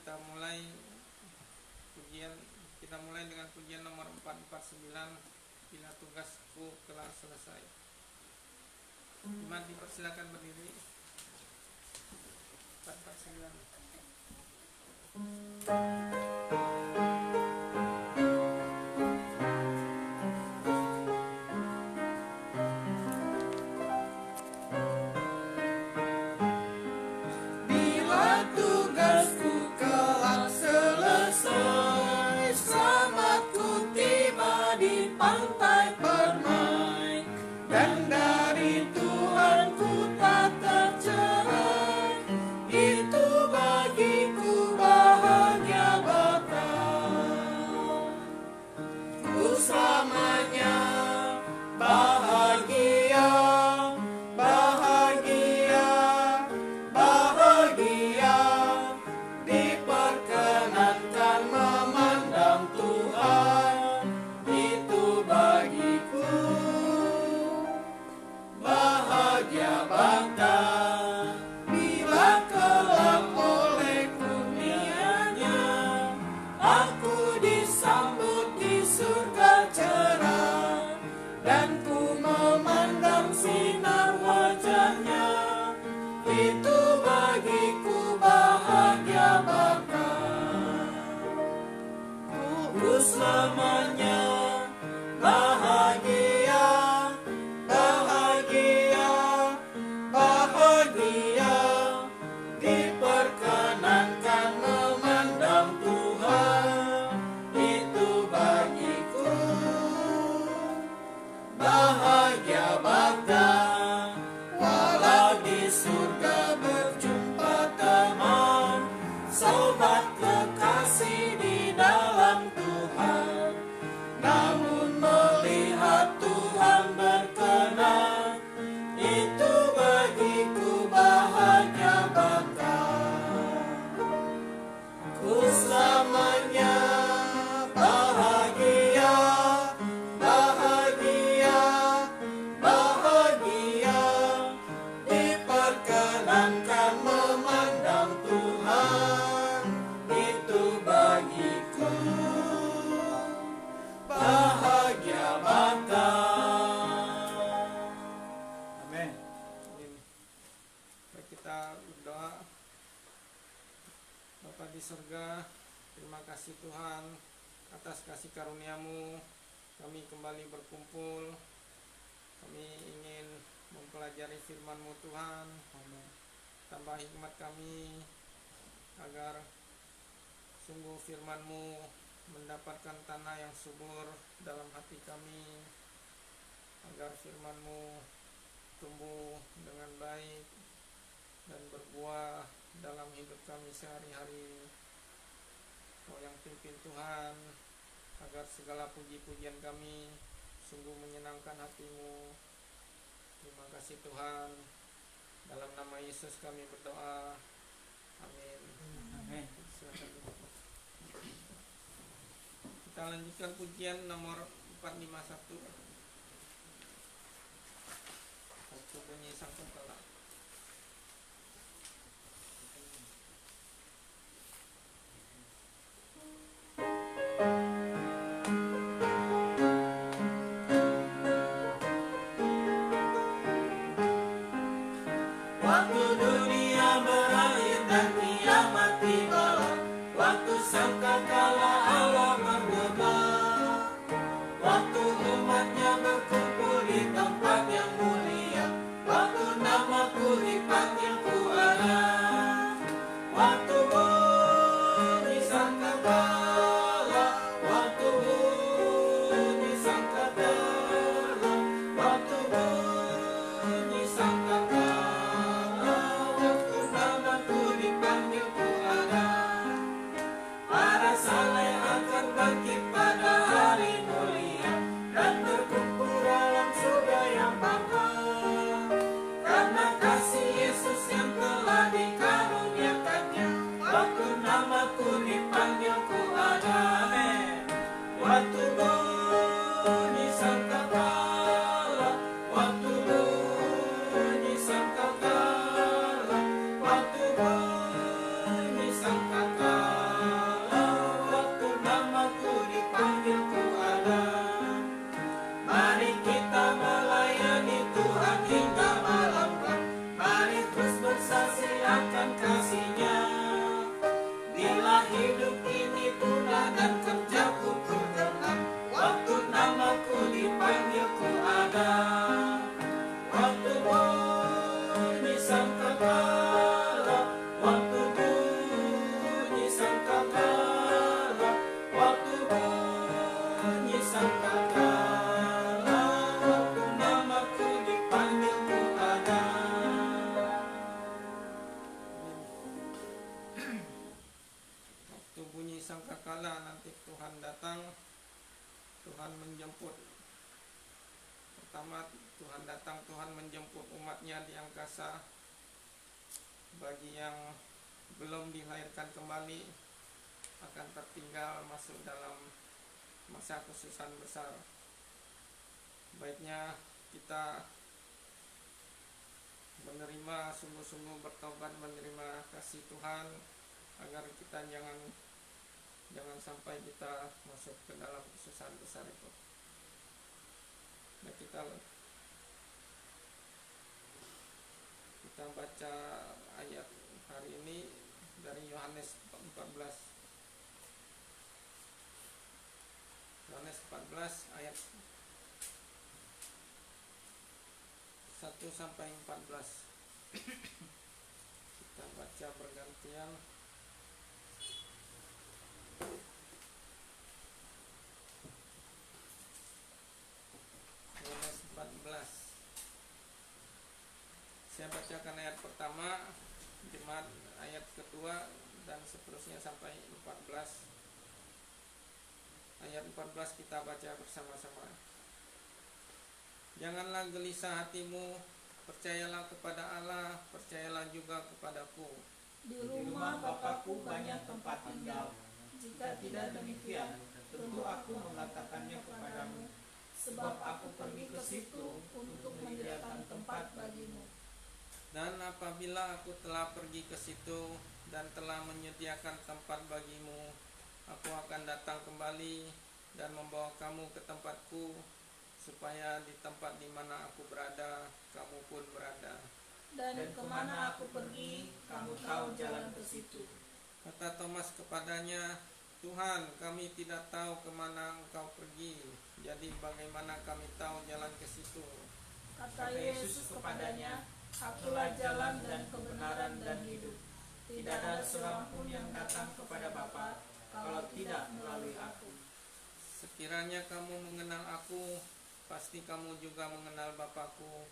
Kita mulai dengan pujian nomor 449, bila tugasku telah selesai. Iman dipersilakan berdiri. 449. Selamanya bahagia, bahagia, bahagia, diperkenankan memandang Tuhan, itu bagiku bahagia bangga. Walau di surga berjumpa teman, sobat kekasih di dalam Tuhan, namun melihat Tuhan berkenan, itu bagiku bahagia bangga. Ku selamanya bahagia, bahagia, bahagia, diperkenankan memandang Tuhan, itu bagiku bahagia bangga. Amin. Baik, kita berdoa. Bapa di surga, terima kasih Tuhan atas kasih karunia-Mu. Kami kembali berkumpul. Kami ingin mempelajari firman-Mu Tuhan. Tambah hikmat kami agar sungguh firman-Mu mendapatkan tanah yang subur dalam hati kami, agar firman-Mu tumbuh dengan baik dan berbuah dalam hidup kami sehari-hari. Kau yang pimpin Tuhan, agar segala puji-pujian kami sungguh menyenangkan hati-Mu. Terima kasih Tuhan, dalam nama Yesus kami berdoa. Amin. Amin. Silakan duduk. Kita lanjutkan pujian nomor 451. Satu bunyi sangkakala. Waktu dunia berakhir dan kiamat tibalah, waktu sangkakala Allah menggema, waktu umatnya berkumpul di tempat yang mulia, waktu nama hidup ini punah dan kerjaku ku genap. Waktu namaku dipanggil ku ada. Waktu bunyi sangkakala, waktu bunyi sangkakala, waktu bunyi sangkakala, waktu namaku dipanggil ku ada. Waktu bunyi sangkakala nanti Tuhan datang, Tuhan menjemput. Pertama Tuhan datang, Tuhan menjemput umatnya di angkasa. Bagi yang belum dilahirkan kembali akan tertinggal masuk dalam masa kesusahan besar. Baiknya kita menerima, sungguh-sungguh bertobat, menerima kasih Tuhan, agar kita jangan sampai kita masuk ke dalam kesusahan besar itu. Nah, kita baca ayat hari ini dari Yohanes 14. Yohanes 14 ayat 1 sampai 14. Kita baca bergantian. Yohanes 14. Saya bacakan ayat pertama, jemaat ayat kedua, dan seterusnya sampai 14. Ayat 14 kita baca bersama-sama. Janganlah gelisah hatimu, percayalah kepada Allah, percayalah juga kepadaku. Di rumah Bapakku banyak tempat tinggal. Jika tidak demikian, tentu aku mengatakannya kepadamu, sebab aku pergi ke situ untuk menyediakan tempat bagimu. Dan apabila aku telah pergi ke situ dan telah menyediakan tempat bagimu, aku akan datang kembali dan membawa kamu ke tempatku, supaya di tempat di mana aku berada, kamu pun berada. Dan kemana aku pergi, kamu tahu jalan ke situ. Kata Thomas kepadanya, Tuhan, kami tidak tahu kemana engkau pergi, jadi bagaimana kami tahu jalan ke situ? Kata Yesus kepadanya, Akulah jalan dan kebenaran dan hidup. Tidak ada seorang pun yang datang kepada Bapa kalau tidak melalui aku. Sekiranya kamu mengenal aku, pasti kamu juga mengenal Bapakku.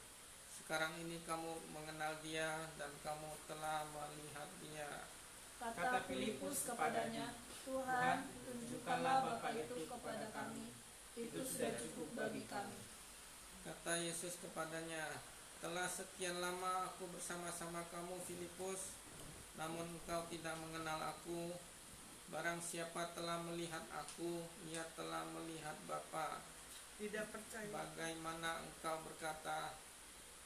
Sekarang ini kamu mengenal dia dan kamu telah melihat dia. Kata Filipus kepadanya, Tuhan, tunjukkanlah Bapa itu kepada kami. Itu sudah cukup bagi kami. Kata Yesus kepadanya, telah sekian lama aku bersama-sama kamu, Filipus, namun engkau tidak mengenal aku. Barang siapa telah melihat aku, ia telah melihat Bapa. Tidak percaya. Bagaimana engkau berkata,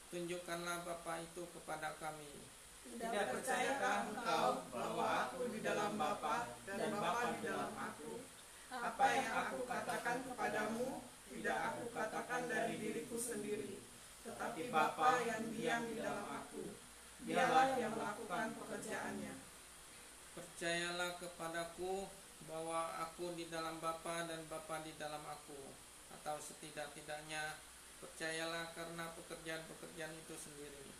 tunjukkanlah Bapa itu kepada kami? Tidak percayakah engkau bahwa aku di dalam Bapa dan Bapa di dalam aku? Apa yang aku katakan kepadamu, tidak aku katakan dari diriku sendiri, tetapi Bapa yang diam di dalam aku, dialah yang melakukan pekerjaannya. Percayalah kepadaku bahwa aku di dalam Bapa dan Bapa di dalam aku, atau setidak-tidaknya percayalah karena pekerjaan-pekerjaan itu sendiri.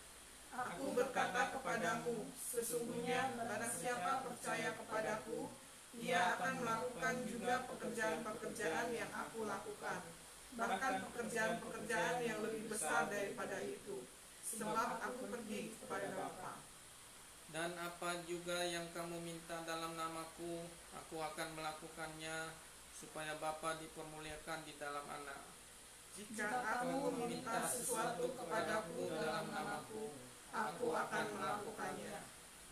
Aku berkata kepadamu, sesungguhnya barang siapa percaya kepadaku, ia akan melakukan juga pekerjaan-pekerjaan yang aku lakukan, bahkan pekerjaan-pekerjaan yang lebih besar daripada itu, sebab aku pergi kepada Bapa. Dan apa juga yang kamu minta dalam namaku, aku akan melakukannya, supaya Bapa dipermuliakan di dalam Anak. Jika kamu meminta sesuatu kepadaku dalam namaku, aku akan melakukannya.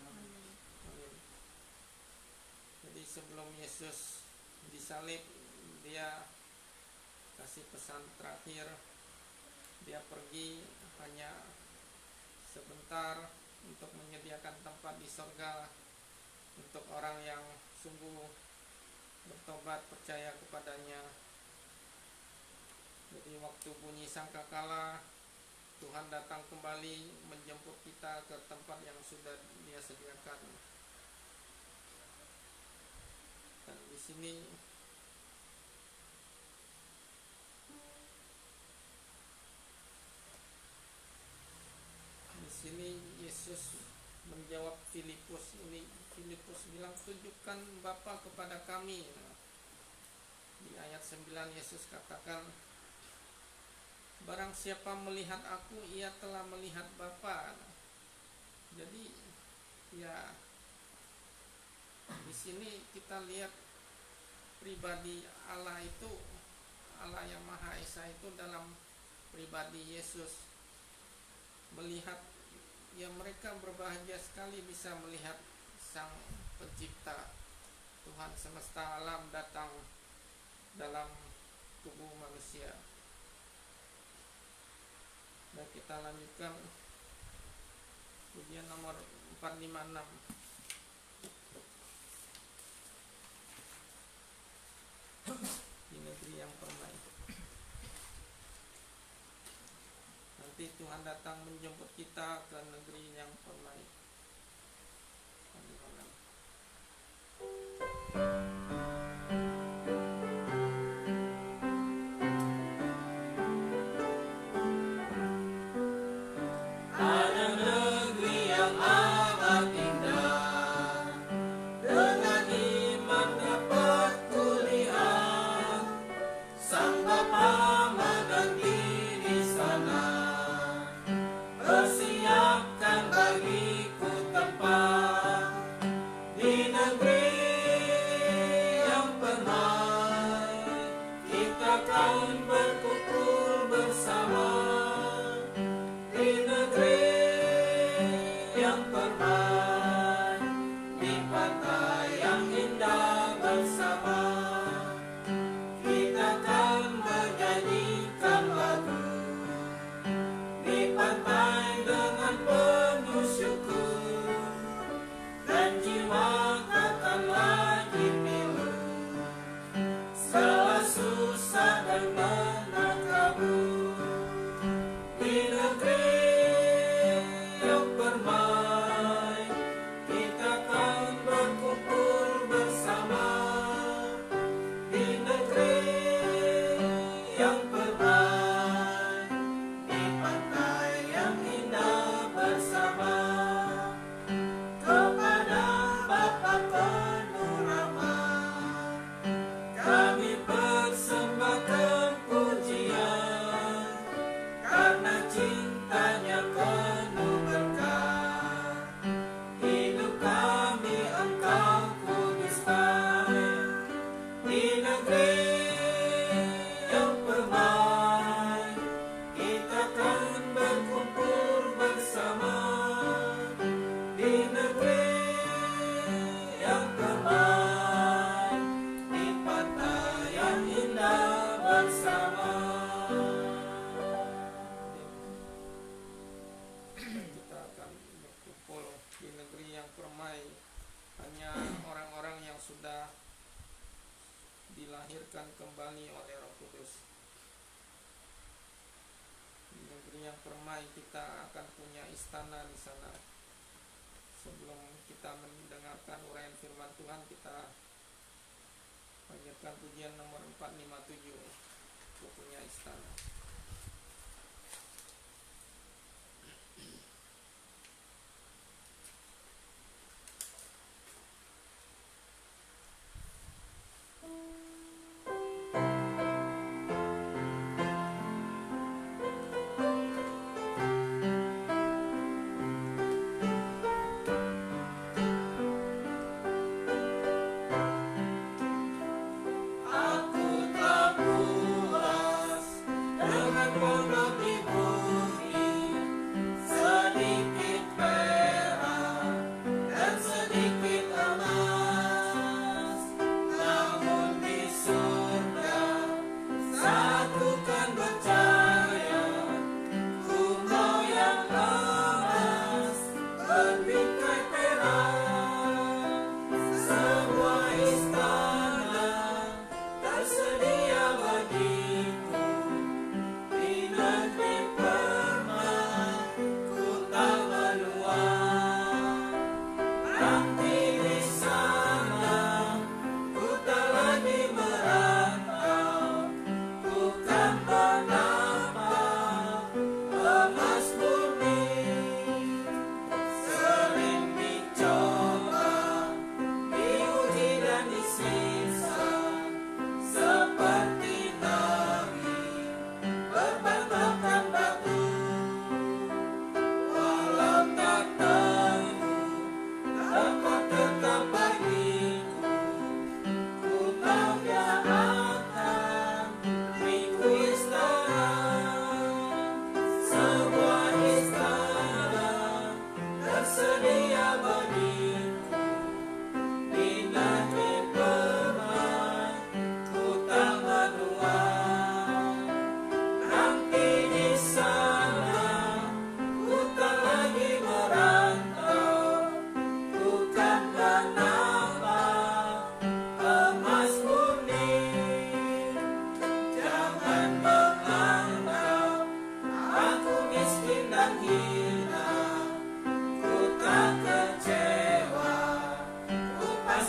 Amin. Jadi sebelum Yesus disalib, dia kasih pesan terakhir. Dia pergi hanya sebentar untuk menyediakan tempat di surga untuk orang yang sungguh bertobat, percaya kepadanya. Jadi waktu bunyi sangkakala, Tuhan datang kembali menjemput kita ke tempat yang sudah Dia sediakan. sini Yesus menjawab Filipus ini. Filipus bilang, tunjukkan Bapa kepada kami. Nah, di ayat 9 Yesus katakan, barang siapa melihat aku, ia telah melihat Bapa. Nah, jadi ya di sini kita lihat pribadi Allah itu, Allah yang Maha Esa itu dalam pribadi Yesus, melihat ya mereka berbahagia sekali bisa melihat Sang Pencipta, Tuhan semesta alam datang dalam tubuh manusia. Dan kita lanjutkan pujian nomor 456. Di negeri yang permai. Nanti Tuhan datang menjemput kita ke negeri yang permai. Ada negeri yang amat indah, dengan iman dapat kulihat, Sang Bapa menanti di sana, persiapkan bagiku tempat di negeri yang permai. Kita kan berkumpul bersama di negeri yang permai, di pantai yang indah bersama. Kita kan menyanyikan lagu di pantai dengan penuh syukur, dan jiwa takkan lagi pilu, segala susah dan menakabur. Di negeri yang permai, kita kan berkumpul bersama. Di negeri yang permai, di pantai yang indah bersama. Kepada Bapa penuh rahmat, kami persembahkan pujian, karena cintanya penuh berkat. Hidup kami Engkau kuduskan. Di negeri yang permai, kita kan berkumpul bersama. Di negeri yang permai, di pantai yang indah bersama. Kita akan berkumpul di negeri yang permai, hanya orang-orang yang sudah dilahirkan kembali oleh Roh Kudus. Di negeri yang permai kita akan punya istana di sana. Sebelum kita mendengarkan uraian firman Tuhan, kita panjatkan pujian nomor 457, untuk punya istana. Aku tak puas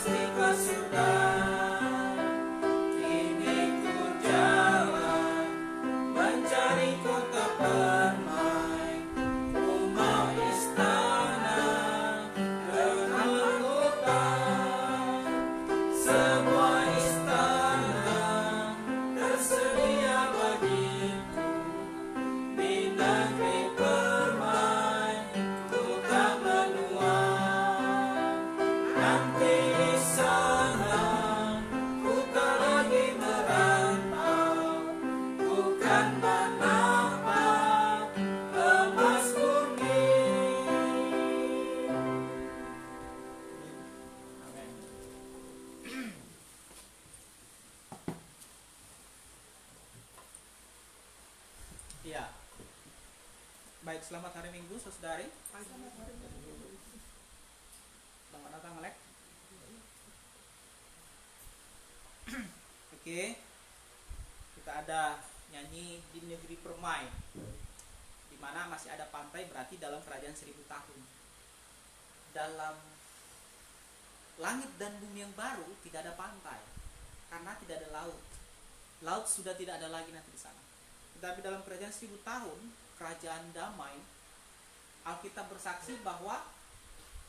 pasti ke surga. Kini ku jalan mencari kota permai, rumah istana dengan kota. Semua istana tersedia bagiku di negeri permai, kota benua. Nanti di sana ku tak lagi merantau, bukan menambah emas murni. Amin. Ya. Baik, selamat hari Minggu, saudari. Selamat datang, Alek. Oke. Kita ada nyanyi di negeri permai, di mana masih ada pantai, berarti dalam kerajaan 1000 tahun. Dalam langit dan bumi yang baru tidak ada pantai, karena tidak ada laut. Laut sudah tidak ada lagi nanti di sana. Tetapi dalam kerajaan 1000 tahun, kerajaan damai, Alkitab bersaksi bahwa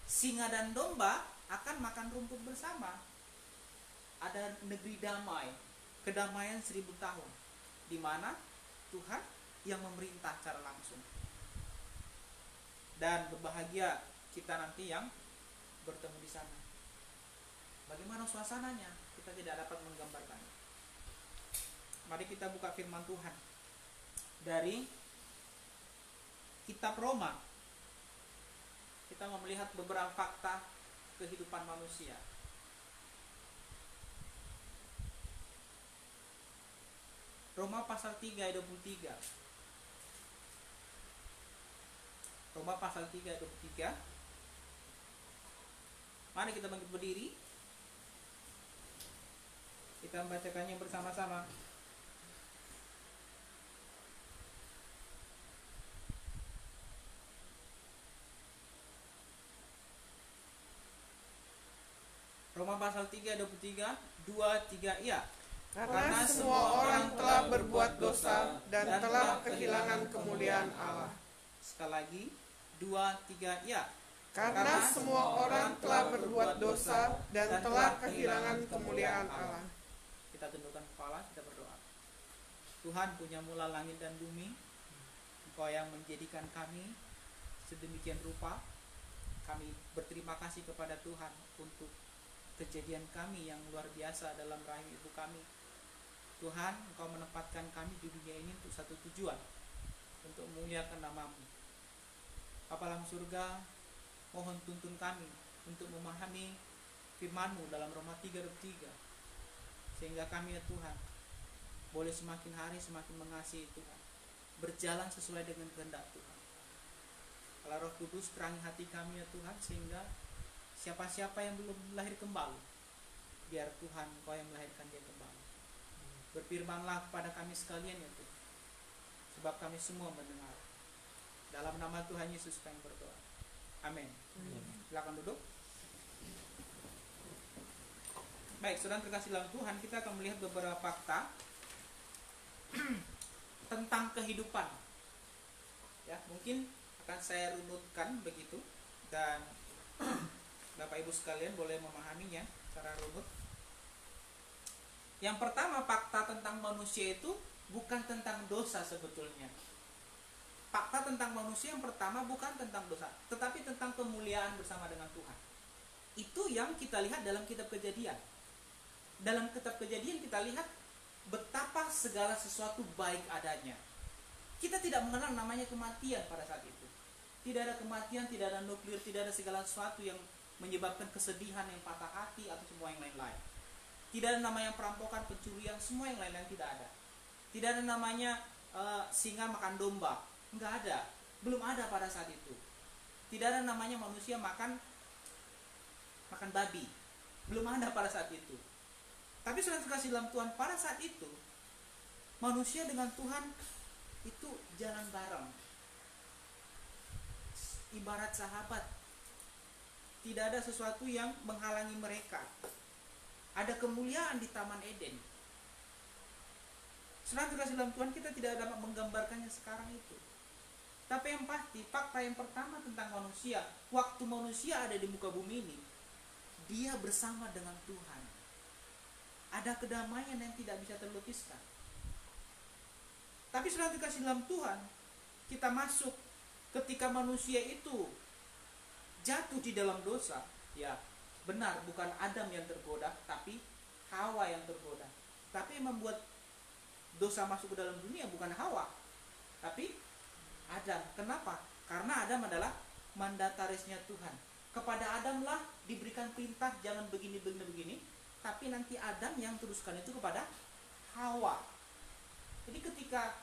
singa dan domba akan makan rumput bersama. Ada negeri damai, kedamaian 1000 tahun, di mana Tuhan yang memerintah secara langsung. Dan berbahagia kita nanti yang bertemu di sana. Bagaimana suasananya? Kita tidak dapat menggambarkannya. Mari kita buka firman Tuhan dari kitab Roma. Kita mau melihat beberapa fakta kehidupan manusia. Roma pasal 3 ayat 23. Roma pasal 3 ayat 23. Mari kita bangkit berdiri. Kita membacakannya bersama-sama. Roma pasal 3 ayat 23, 2-3 iya. Karena semua orang telah berbuat dosa dan telah kehilangan kemuliaan Allah. Sekali lagi, 2-3 iya. Karena semua orang telah berbuat dosa dan telah kehilangan kemuliaan Allah. Kita tundukkan kepala, kita berdoa. Tuhan punya mula langit dan bumi, Engkau yang menjadikan kami sedemikian rupa. Kami berterima kasih kepada Tuhan untuk kejadian kami yang luar biasa dalam rahim ibu kami. Tuhan, Engkau menempatkan kami di dunia ini untuk satu tujuan, untuk memuliakan nama-Mu. Bapa dalam surga, mohon tuntun kami untuk memahami firman-Mu dalam Roma 3:3, sehingga kami ya Tuhan boleh semakin hari semakin mengasihi Tuhan, berjalan sesuai dengan kehendak Tuhan. Kalau Roh Kudus terangi hati kami ya Tuhan, sehingga siapa-siapa yang belum lahir kembali, biar Tuhan Kau yang melahirkan dia kembali. Berfirmanlah kepada kami sekalian ya Tuhan, sebab kami semua mendengar. Dalam nama Tuhan Yesus kami berdoa. Amin. Silakan duduk. Baik, saudara terkasih dalam Tuhan, kita akan melihat beberapa fakta tentang kehidupan. Ya, mungkin akan saya runutkan begitu, dan Bapak Ibu sekalian boleh memahaminya secara runut. Yang pertama, fakta tentang manusia itu bukan tentang dosa sebetulnya. Fakta tentang manusia yang pertama bukan tentang dosa, tetapi tentang kemuliaan bersama dengan Tuhan. Itu yang kita lihat dalam kitab Kejadian. Dalam kitab Kejadian kita lihat betapa segala sesuatu baik adanya. Kita tidak mengenal namanya kematian pada saat itu. Tidak ada kematian, tidak ada nuklir, tidak ada segala sesuatu yang menyebabkan kesedihan, yang patah hati, atau semua yang lain-lain. Tidak ada namanya perampokan, pencurian, semua yang lain-lain tidak ada. Tidak ada namanya singa makan domba, enggak ada, belum ada pada saat itu. Tidak ada namanya manusia makan babi, belum ada pada saat itu. Tapi saudara terkasih dalam Tuhan, pada saat itu manusia dengan Tuhan itu jalan bareng, ibarat sahabat. tidak ada sesuatu yang menghalangi mereka. Ada kemuliaan di Taman Eden. Saudara terkasih dalam Tuhan, kita tidak dapat menggambarkannya sekarang itu. Tapi yang pasti, fakta yang pertama tentang manusia, waktu manusia ada di muka bumi ini, dia bersama dengan Tuhan. Ada kedamaian yang tidak bisa terlukiskan. Tapi saudara terkasih dalam Tuhan, kita masuk ketika manusia itu jatuh di dalam dosa. Ya, benar, bukan Adam yang tergoda, tapi Hawa yang tergoda. Tapi yang membuat dosa masuk ke dalam dunia bukan Hawa, tapi Adam. Kenapa? Karena Adam adalah mandatarisnya Tuhan. Kepada Adamlah diberikan perintah jangan begini, tapi nanti Adam yang teruskan itu kepada Hawa. Jadi ketika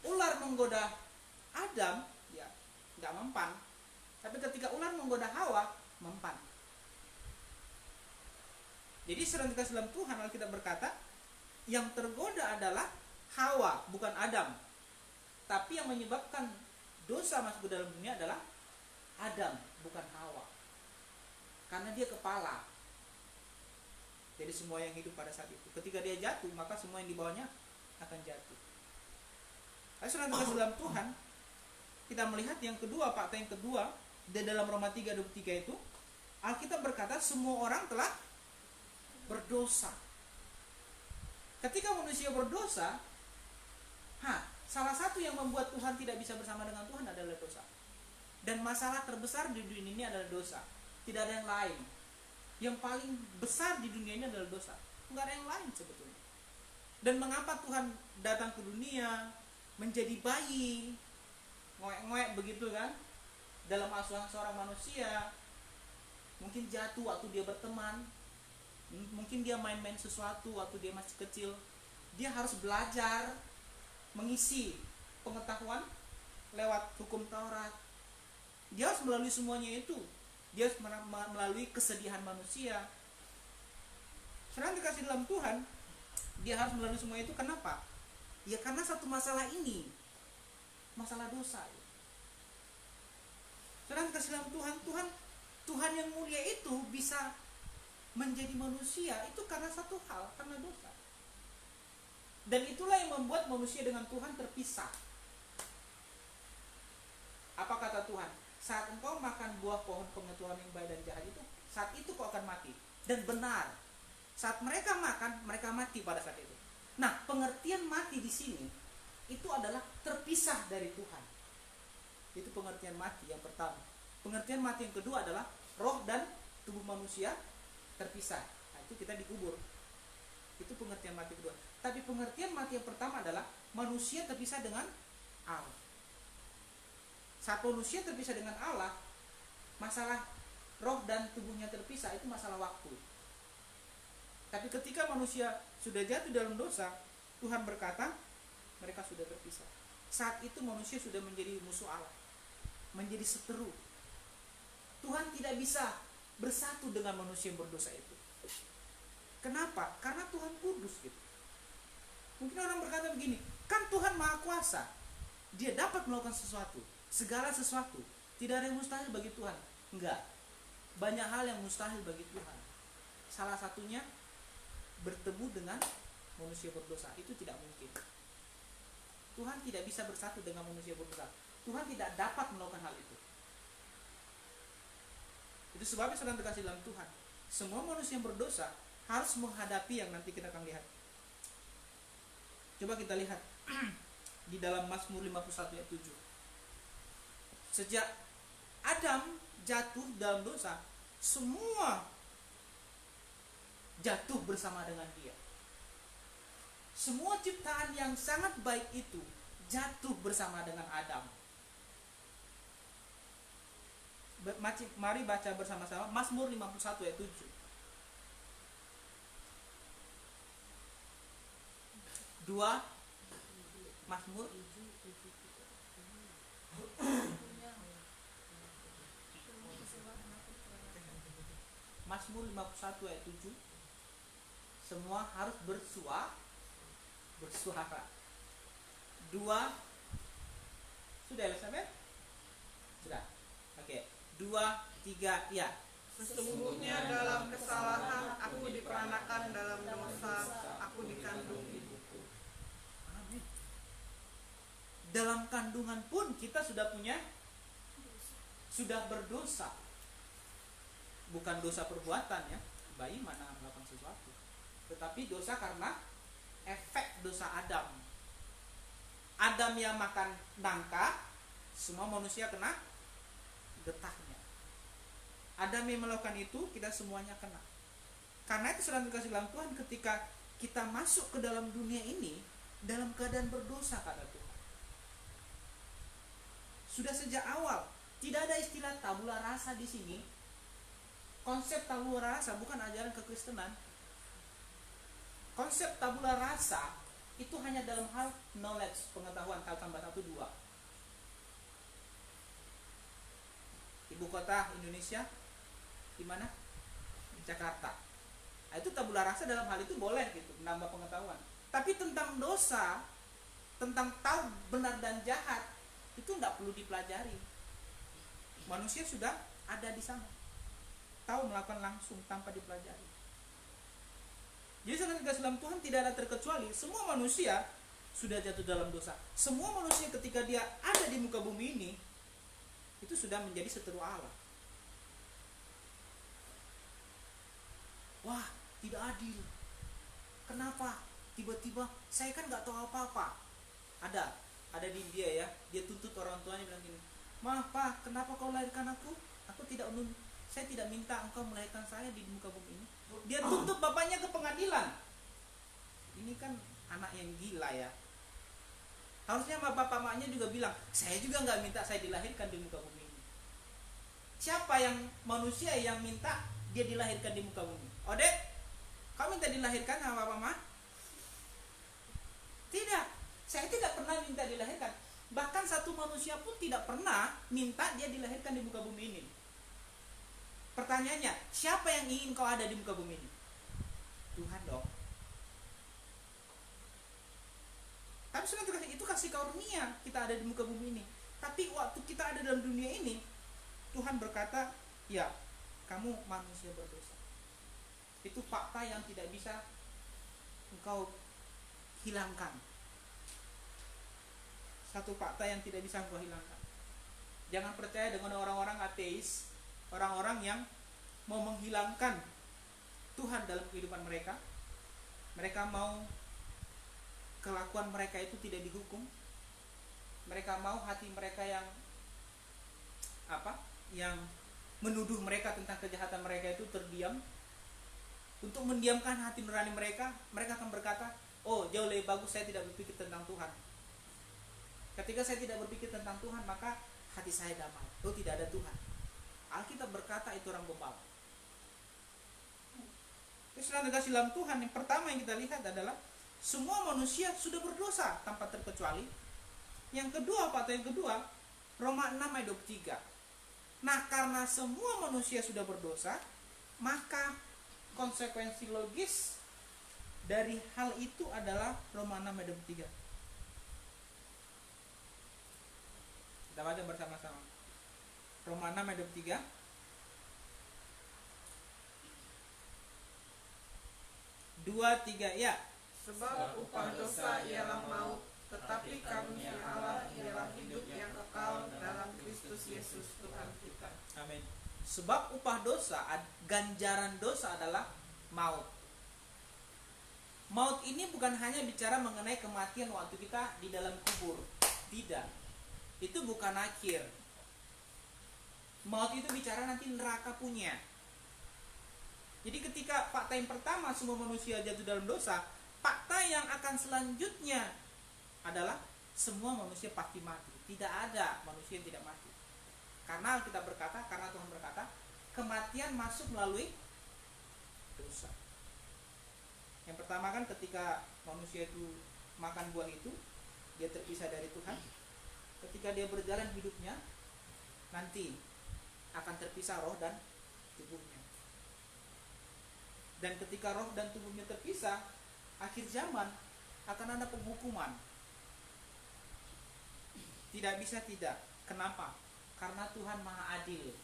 ular menggoda Adam, ya nggak mempan. Tapi ketika ular menggoda Hawa, mempan. Jadi sedang dikasih dalam Tuhan, Alkitab berkata, yang tergoda adalah Hawa, bukan Adam. Tapi yang menyebabkan dosa masuk ke dalam dunia adalah Adam, bukan Hawa. Karena dia kepala. Jadi semua yang hidup pada saat itu, ketika dia jatuh, maka semua yang di bawahnya akan jatuh. Lalu saudara terkasih dalam Tuhan, kita melihat yang kedua, fakta yang kedua, di dalam Roma 3:23 itu, Alkitab berkata semua orang telah berdosa. Ketika manusia berdosa, salah satu yang membuat Tuhan tidak bisa bersama dengan Tuhan adalah dosa. Dan masalah terbesar di dunia ini adalah dosa. Tidak ada yang lain. Yang paling besar di dunia ini adalah dosa. Enggak ada yang lain sebetulnya. Dan mengapa Tuhan datang ke dunia menjadi bayi, ngoek-ngoek begitu kan, dalam asuhan seorang manusia. Mungkin jatuh waktu dia berteman, mungkin dia main-main sesuatu waktu dia masih kecil. Dia harus belajar mengisi pengetahuan lewat hukum Taurat. Dia harus melalui semuanya itu. Dia harus melalui kesedihan manusia. Sedang dikasih dalam Tuhan, dia harus melalui semua itu. Kenapa? Ya karena satu masalah ini, masalah dosa. Sedang dikasih dalam Tuhan yang mulia itu bisa menjadi manusia itu karena satu hal, karena dosa. Dan itulah yang membuat manusia dengan Tuhan terpisah. Apa kata Tuhan? Saat engkau makan buah pohon pengetahuan yang baik dan jahat itu, saat itu kau akan mati. Dan benar, saat mereka makan, mereka mati pada saat itu. Nah, pengertian mati di sini itu adalah terpisah dari Tuhan. Itu pengertian mati yang pertama. Pengertian mati yang kedua adalah roh dan tubuh manusia terpisah. Nah, itu kita dikubur. Itu pengertian mati kedua. Tapi pengertian mati yang pertama adalah manusia terpisah dengan Allah. Saat manusia terpisah dengan Allah, masalah roh dan tubuhnya terpisah itu masalah waktu. Tapi ketika manusia sudah jatuh dalam dosa, Tuhan berkata mereka sudah terpisah. Saat itu manusia sudah menjadi musuh Allah, menjadi seteru. Tuhan tidak bisa bersatu dengan manusia yang berdosa itu. Kenapa? Karena Tuhan kudus gitu. Mungkin orang berkata begini, kan Tuhan Maha Kuasa, Dia dapat melakukan sesuatu, segala sesuatu. Tidak ada yang mustahil bagi Tuhan. Enggak. Banyak hal yang mustahil bagi Tuhan. Salah satunya bertemu dengan manusia berdosa. Itu tidak mungkin. Tuhan tidak bisa bersatu dengan manusia berdosa. Tuhan tidak dapat melakukan hal itu. Itu sebabnya sedang dikasih dalam Tuhan, semua manusia yang berdosa harus menghadapi yang nanti kita akan lihat. Coba kita lihat di dalam Mazmur 51 ayat 7. Sejak Adam jatuh dalam dosa, semua jatuh bersama dengan dia. Semua ciptaan yang sangat baik itu jatuh bersama dengan Adam. Mari baca bersama-sama Mazmur 51 ayat 7. 2 Mazmur Mazmur 51 ayat 7. Semua harus bersuara. 2 Sudah Elizabeth? Sudah. Oke. 2, 3 ya. Sesungguhnya dalam kesalahan aku diperanakan, dalam dosa aku dikandung ibuku. Amin. Dalam kandungan pun kita sudah berdosa. Bukan dosa perbuatan ya, bayi mana melakukan sesuatu, tetapi dosa karena efek dosa Adam. Adam yang makan nangka, semua manusia kena getahnya. Adam yang melakukan itu, kita semuanya kena. Karena itu saudara dikasih dalam Tuhan, ketika kita masuk ke dalam dunia ini dalam keadaan berdosa, kata Tuhan, sudah sejak awal tidak ada istilah tabula rasa di sini. Konsep tabula rasa bukan ajaran kekristenan. Konsep tabula rasa itu hanya dalam hal knowledge, pengetahuan, hal tambah 1, 2. Ibu kota Indonesia di mana? Jakarta. Nah, itu tabula rasa dalam hal itu boleh gitu, menambah pengetahuan. Tapi tentang dosa, tentang tahu benar dan jahat, itu tidak perlu dipelajari. Manusia sudah ada di sana, tahu melakukan langsung tanpa dipelajari. Jadi saudara dalam Tuhan tidak ada terkecuali, semua manusia sudah jatuh dalam dosa. Semua manusia ketika dia ada di muka bumi ini, itu sudah menjadi seteru Allah. Wah, tidak adil. Kenapa? Tiba-tiba saya kan nggak tahu apa-apa. Ada di India ya, dia tuntut orang tuanya bilang gini, "Maaf Pak, kenapa kau lahirkan aku? Saya tidak minta engkau melahirkan saya di muka bumi ini." Dia tuntut bapaknya ke pengadilan. Ini kan anak yang gila ya. Harusnya bapak maknya juga bilang, "Saya juga nggak minta saya dilahirkan di muka bumi ini." Siapa yang manusia yang minta dia dilahirkan di muka bumi? Odek, kau minta dilahirkan sama bapak mah? Tidak, saya tidak pernah minta dilahirkan. Bahkan satu manusia pun tidak pernah minta dia dilahirkan di muka bumi ini. Pertanyaannya, siapa yang ingin kau ada di muka bumi ini? Tuhan dong. Tapi sebenarnya itu kasih karunia kita ada di muka bumi ini. Tapi waktu kita ada dalam dunia ini, Tuhan berkata, ya, kamu manusia berdosa. Itu fakta yang tidak bisa engkau hilangkan. Satu fakta yang tidak bisa engkau hilangkan. Jangan percaya dengan orang-orang ateis, orang-orang yang mau menghilangkan Tuhan dalam kehidupan mereka. Mereka mau kelakuan mereka itu tidak dihukum. Mereka mau hati mereka yang menuduh mereka tentang kejahatan mereka itu terdiam. Untuk mendiamkan hati nurani mereka, mereka akan berkata, "Oh, jauh lebih bagus saya tidak berpikir tentang Tuhan. Ketika saya tidak berpikir tentang Tuhan, maka hati saya damai. Oh, tidak ada Tuhan." Alkitab berkata itu orang gembala. Istilah negasi dalam Tuhan yang pertama yang kita lihat adalah semua manusia sudah berdosa tanpa terkecuali. Yang kedua, fakta yang kedua, Roma 6 ayat 23. Nah, karena semua manusia sudah berdosa, maka konsekuensi logis dari hal itu adalah Roma 6 ayat 23. Kita baca bersama-sama. Roma 6 ayat 23. Dua, tiga, ya. Sebab upah dosa ialah maut, tetapi karunia Allah ialah hidup yang kekal dalam Kristus Yesus Tuhan kita. Amin. Sebab upah dosa, ganjaran dosa adalah maut. Maut ini bukan hanya bicara mengenai kematian waktu kita di dalam kubur. Tidak. Itu bukan akhir. Maut itu bicara nanti neraka punya. Jadi ketika fakta yang pertama semua manusia jatuh dalam dosa, fakta yang akan selanjutnya adalah semua manusia pasti mati. Tidak ada manusia yang tidak mati. Karena kita berkata, karena Tuhan berkata, kematian masuk melalui dosa. Yang pertama kan ketika manusia itu makan buah itu, dia terpisah dari Tuhan. Ketika dia berjalan hidupnya, nanti akan terpisah roh dan tubuhnya. Dan ketika roh dan tubuhnya terpisah, akhir zaman akan ada penghukuman. Tidak bisa tidak. Kenapa? Karena Tuhan Maha Adil.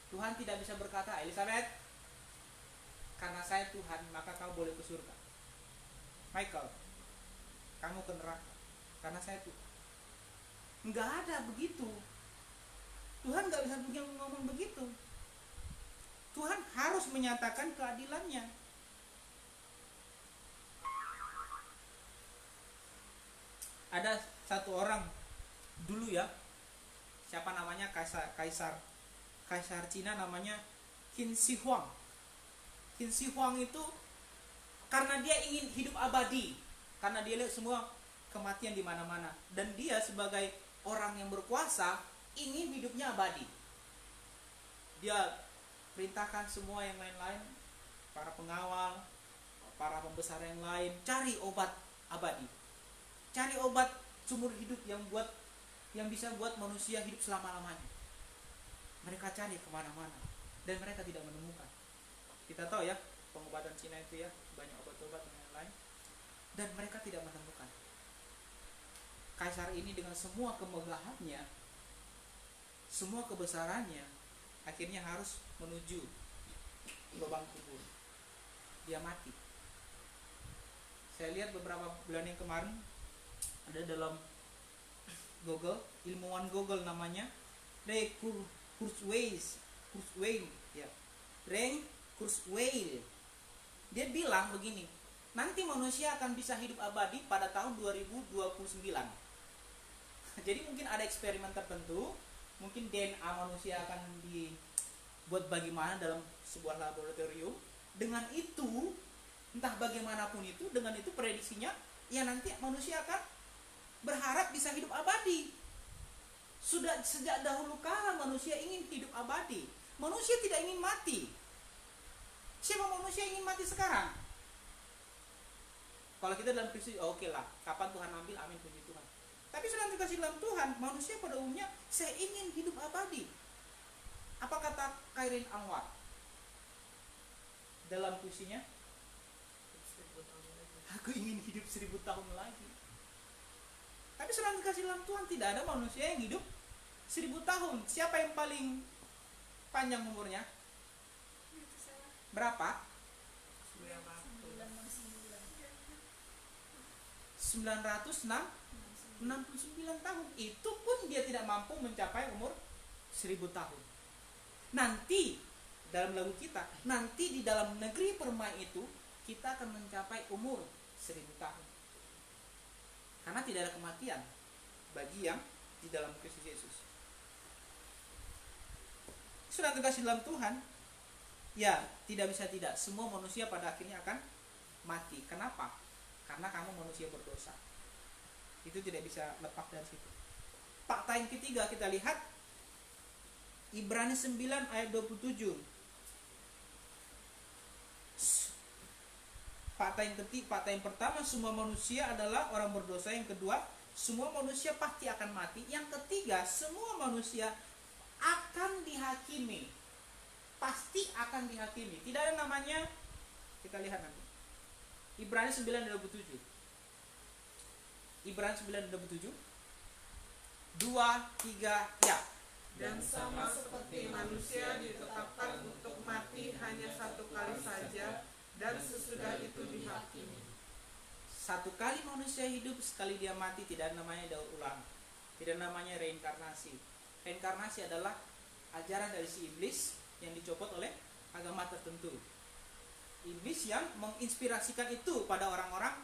Tuhan tidak bisa berkata, Elizabeth, karena saya Tuhan maka kau boleh ke surga. Michael, kamu ke neraka karena saya Tuhan. Nggak ada begitu. Tuhan nggak bisa ngomong begitu. Tuhan harus menyatakan keadilannya. Ada satu orang dulu ya, siapa namanya, kaisar Cina namanya Qin Shi Huang. Qin Shi Huang itu karena dia ingin hidup abadi, karena dia lihat semua kematian di mana-mana, dan dia sebagai orang yang berkuasa ingin hidupnya abadi. Dia perintahkan semua yang lain-lain, para pengawal, para pembesar yang lain, cari obat abadi, cari obat sumber hidup yang bisa buat manusia hidup selama-lamanya. Mereka cari kemana-mana dan mereka tidak menemukan. Kita tahu ya, pengobatan Cina itu ya, banyak obat-obat dan lain-lain, dan mereka tidak menemukan. Kaisar ini dengan semua kemegahannya, semua kebesarannya, akhirnya harus menuju lubang kubur. Dia mati. Saya lihat beberapa bulan yang kemarin ada dalam Google, ilmuwan Google namanya Ray Kurzweil, ya. Ray Kurzweil. Dia bilang begini, nanti manusia akan bisa hidup abadi pada tahun 2029. Jadi mungkin ada eksperimen tertentu, mungkin DNA manusia akan dibuat bagaimana dalam sebuah laboratorium. Dengan itu, entah bagaimanapun itu, dengan itu prediksinya, ya nanti manusia akan berharap bisa hidup abadi. Sudah sejak dahulu kala manusia ingin hidup abadi. Manusia tidak ingin mati. Siapa manusia ingin mati sekarang? Kalau kita dalam Kristus, oke lah, kapan Tuhan ambil, amin, puji Tuhan. Tapi sudah dikasih dalam Tuhan, manusia pada umumnya, saya ingin hidup abadi. Apa kata Kairin Anwar dalam puisinya? Aku ingin hidup 1000 tahun lagi. Tapi sudah dikasih dalam Tuhan, tidak ada manusia yang hidup 1000 tahun. Siapa yang paling panjang umurnya? Berapa? 969 tahun. Itu pun dia tidak mampu mencapai umur 1000 tahun. Nanti dalam lagu kita, nanti di dalam negeri permai itu kita akan mencapai umur 1000 tahun. Karena tidak ada kematian bagi yang di dalam Kristus Yesus. Sudah terkasih dalam Tuhan, ya tidak bisa tidak, semua manusia pada akhirnya akan mati. Kenapa? Karena kamu manusia berdosa. Itu tidak bisa lepas dari situ. Fakta yang ketiga kita lihat Ibrani 9 ayat 27. Fakta yang pertama, semua manusia adalah orang berdosa. Yang kedua, semua manusia pasti akan mati. Yang ketiga, semua manusia akan dihakimi. Pasti akan dihakimi. Tidak ada namanya, kita lihat nanti. Ibrani 9:27. Ibrani 9:27. 2, 3, ya. Dan sama seperti manusia ditetapkan untuk mati hanya satu kali saja, dan sesudah itu dihakimi. Satu kali manusia hidup, sekali dia mati, tidak namanya daur ulang, tidak namanya reinkarnasi. Reinkarnasi adalah ajaran dari si iblis yang dicopot oleh agama tertentu. Iblis yang menginspirasikan itu pada orang-orang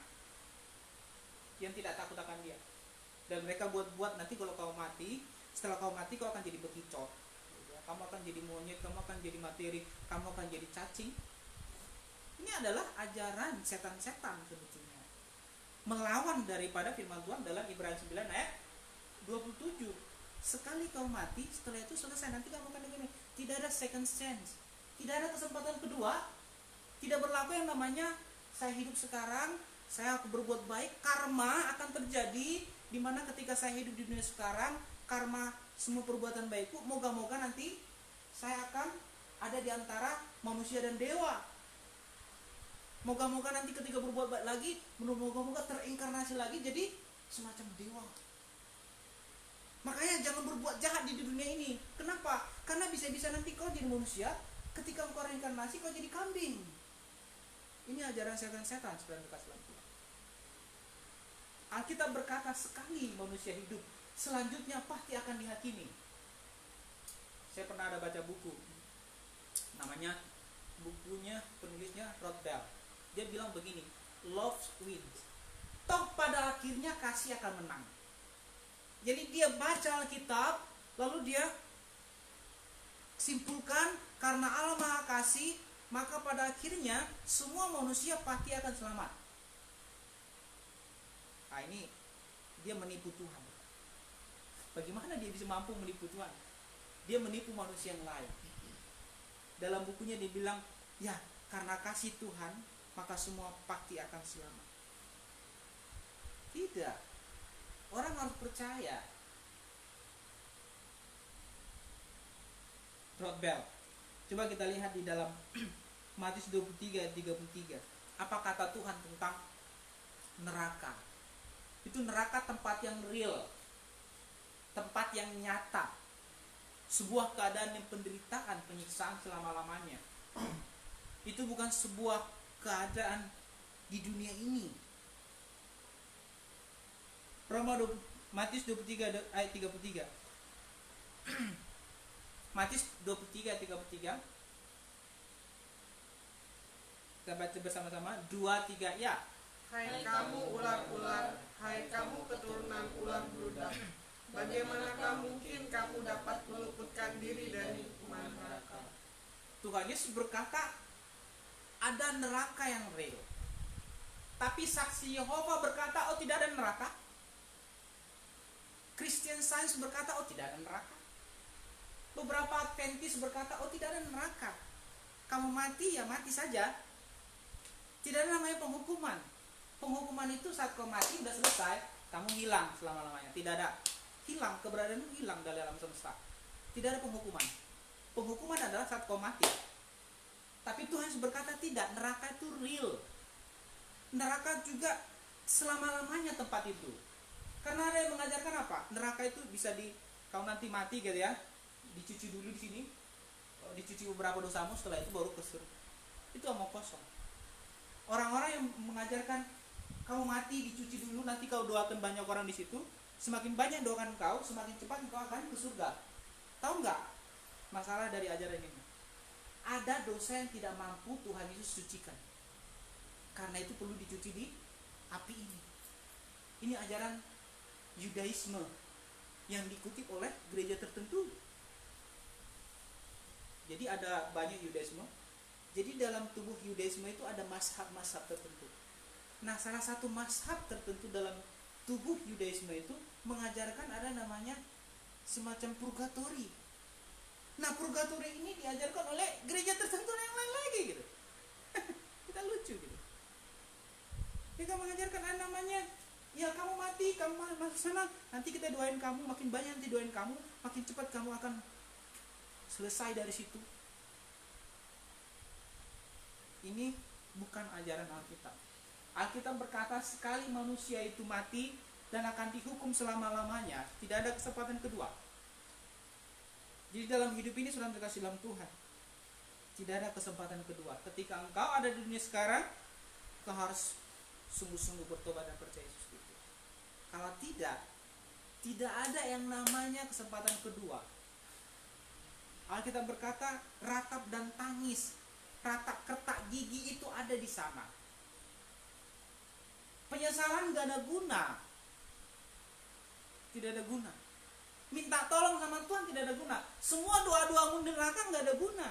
yang tidak takut akan dia, dan mereka buat nanti kalau kau mati, setelah kau mati kau akan jadi bekicot, kamu akan jadi monyet, kamu akan jadi materi, kamu akan jadi cacing. Ini adalah ajaran setan-setan sebetulnya, melawan daripada firman Tuhan dalam Ibrani 9 ayat 27. Sekali kau mati, setelah itu selesai, nanti kamu akan begini. Tidak ada second chance, tidak ada kesempatan kedua. Tidak berlaku yang namanya saya hidup sekarang, saya berbuat baik, karma akan terjadi, dimana ketika saya hidup di dunia sekarang, karma semua perbuatan baikku, moga-moga nanti saya akan ada di antara manusia dan dewa. Moga-moga nanti ketika berbuat baik lagi, moga-moga terinkarnasi lagi jadi semacam dewa. Makanya jangan berbuat jahat di dunia ini. Kenapa? Karena bisa-bisa nanti kau jadi manusia, ketika kau reinkarnasi kau jadi kambing. Ini ajaran setan-setan sebenarnya kasih lampu. Alkitab berkata sekali manusia hidup, selanjutnya pasti akan dihakimi. Saya pernah ada baca buku, namanya bukunya penulisnya Rod Bell. Dia bilang begini, love wins. Toh pada akhirnya kasih akan menang. Jadi dia baca Alkitab, lalu dia simpulkan karena Allah Maha Kasih, maka pada akhirnya semua manusia pasti akan selamat. Nah ini dia menipu Tuhan. Bagaimana dia bisa mampu menipu Tuhan? Dia menipu manusia yang lain. Dalam bukunya dia bilang, ya karena kasih Tuhan maka semua pasti akan selamat. Tidak. Orang harus percaya. Rod Bell. Coba kita lihat di dalam Matius 23 ayat 33. Apa kata Tuhan tentang neraka? Itu neraka tempat yang real. Tempat yang nyata. Sebuah keadaan yang penderitaan, penyiksaan selama-lamanya. Itu bukan sebuah keadaan di dunia ini. Matius 23 ayat 33. Matius 23 ayat 33. Kita baca bersama-sama. 2, 3, ya. Hai kamu ular-ular, hai kamu keturunan ular beludak, bagaimanakah mungkin kamu dapat meluputkan diri dari hukuman neraka? Tuhan Yesus berkata, ada neraka yang real. Tapi saksi Yehova berkata, oh tidak ada neraka. Christian Science berkata, oh tidak ada neraka. Beberapa Adventis berkata, oh tidak ada neraka. Kamu mati ya mati saja. Tidak ada namanya penghukuman. Penghukuman itu saat kau mati udah selesai, kamu hilang selama-lamanya. Tidak ada. Hilang, keberadaanmu hilang dari alam semesta. Tidak ada penghukuman. Penghukuman adalah saat kau mati. Tapi Tuhan berkata tidak, neraka itu real. Neraka juga selama-lamanya tempat itu. Karena ada yang mengajarkan apa? Neraka itu bisa kau nanti mati gitu ya, dicuci dulu di sini, dicuci beberapa dosamu, setelah itu baru ke surga. Itu omong kosong. Orang-orang yang mengajarkan kamu mati dicuci dulu, nanti kau doakan banyak orang di situ, semakin banyak doakan kau, semakin cepat kau akan ke surga. Tahu nggak masalah dari ajaran ini? Ada dosa yang tidak mampu Tuhan Yesus sucikan. Karena itu perlu dicuci di api ini. Ini ajaran Yudaisme yang dikutip oleh gereja tertentu. Jadi ada banyak Yudaisme. Jadi dalam tubuh Yudaisme itu ada mazhab-mazhab tertentu. Nah, salah satu mazhab tertentu dalam tubuh Yudaisme itu mengajarkan ada namanya semacam purgatori. Nah, purgatori ini diajarkan oleh gereja tertentu yang lain lagi gitu. Kita lucu gitu. Kita mengajarkan ada namanya, ya kamu mati, kamu masuk sana, nanti kita doain kamu, makin banyak nanti doain kamu, makin cepat kamu akan selesai dari situ. Ini bukan ajaran Alkitab. Alkitab berkata sekali manusia itu mati dan akan dihukum selama-lamanya, tidak ada kesempatan kedua. Jadi dalam hidup ini sudah terkasih dalam Tuhan, tidak ada kesempatan kedua. Ketika engkau ada di dunia sekarang, kau harus sungguh-sungguh bertobat dan percaya Yesus Kristus. Kalau tidak ada yang namanya kesempatan kedua. Alkitab berkata ratap dan tangis, ratap kertak gigi itu ada di sana. Penyesalan gak ada guna. Tidak ada guna. Minta tolong sama Tuhan tidak ada guna. Semua doa-doamu di neraka gak ada guna.